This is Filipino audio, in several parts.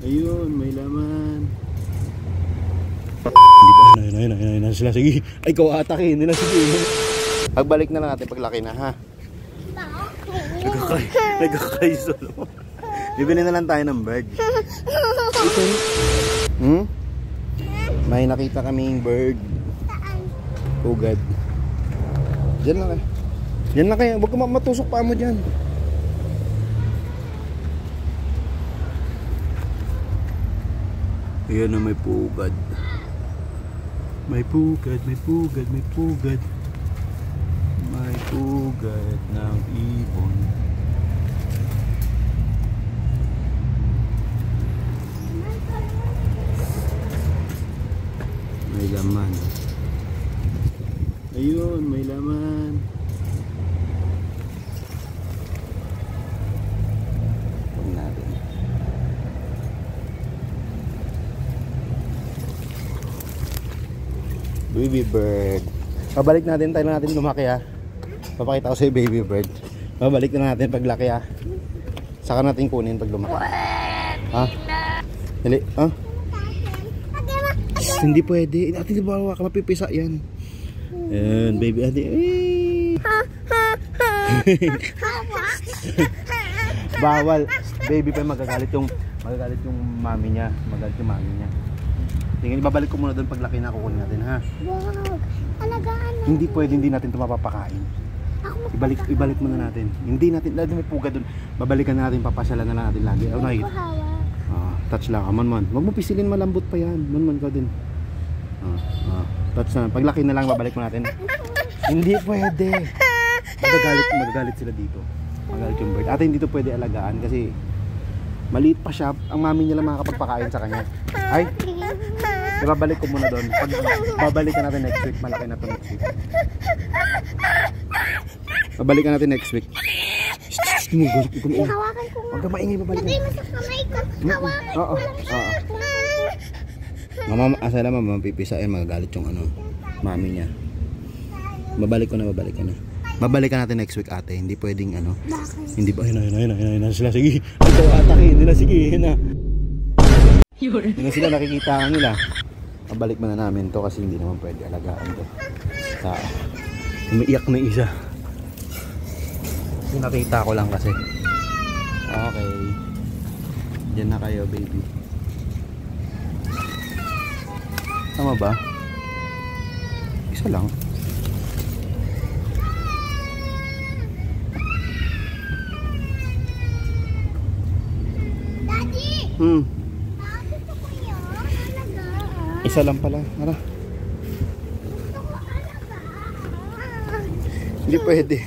Ayun, may laman. Hindi ba? Ayun, sila. Sige. Ay, ikaw atakin nila. Sige. Pagbalik na lang natin paglaki na, ha? Nagkakay solo. Bibili na lang tayo ng bird. May nakita kaming bird. Pugad. Diyan lang eh. Diyan lang kayo. Huwag ka matusok pa mo dyan. Ayan na, may pugad. May pugad, may pugad, may pugad. May pugad ng ibon. May laman. Ayun, may laman. Huwag natin. Baby bird. Pabalik natin, tayo natin lumaki, ha. Papakita ko sa'yo baby bird. Pabalik na natin paglaki, ha. Saka natin kunin pag lumaki. Ha? Dali, ha? Hindi pwede. Ate, di ba ka mapipisa yan? Ayan, baby ate. Bawal. Baby pa magagalit yung mami niya. Magagalit yung mami niya. Tingnan, ibabalik ko muna doon paglaki na kukunin natin, ha? Wag. Alagaan natin. Hindi pwede, hindi natin ito mapapakain. Ibalik muna natin. Hindi natin, lalo may puga doon. Babalikan natin, papasyalan na lang natin lagi. Oh, nakikita. Touch lang, man. Huwag mo pisilin, malambot pa yan. Man ka din. Touch na. Paglaki na lang, babalik mo natin. Hindi pwede. Magagalit sila dito. Magagalit yung bird. Ate, hindi to pwede alagaan kasi maliit pa siya. Ang mami niya lang makakapagpakain sa kanya. Ay, ibabalik ko muna doon. Babalikan natin next week. Malaki na to next week. Babalikan natin next week. Hawakan ko nga. Huwag ka maingay, babalikan. Lagay mo sa kamay ko. Hawakan ko lang. Mama, asa naman mapipisain, magagalit yung mami niya. Babalik ko na. Babalikan natin next week, ate. Hindi pwedeng hindi ba? Ayun sila. Sige. Ito atakin nila. Sige. Hindi na sila nakikita nila. Babalik na namin to kasi hindi naman pwede alagaan to. Umiiyak na isa. Nakita ko lang kasi. Okay. Diyan na kayo, baby. Tama ba? Isa lang. Daddy! Gusto ko yun. Alagaan. Isa lang pala. Ara. Gusto ko alagaan. Hindi pwede.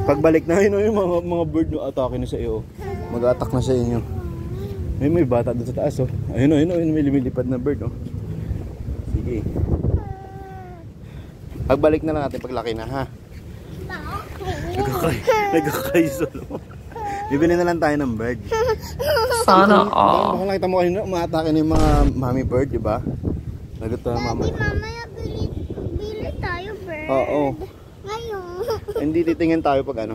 Pagbalik na yung mga bird no, atake na sa iyo. Mag-attack na sa inyo. May bata doon sa taas, oh. Ayun, may lumilipad na bird, oh. Sige. Pagbalik na lang natin paglaki na, ha. Nagkakay solo. Bibili na lang tayo ng bird. Sana all. Baka nakita mo kanina, umatake na yung mga mommy bird, di ba? Naguto na mama. Mamaya bili tayo bird. Oo. Ngayon. Hindi titingin tayo pag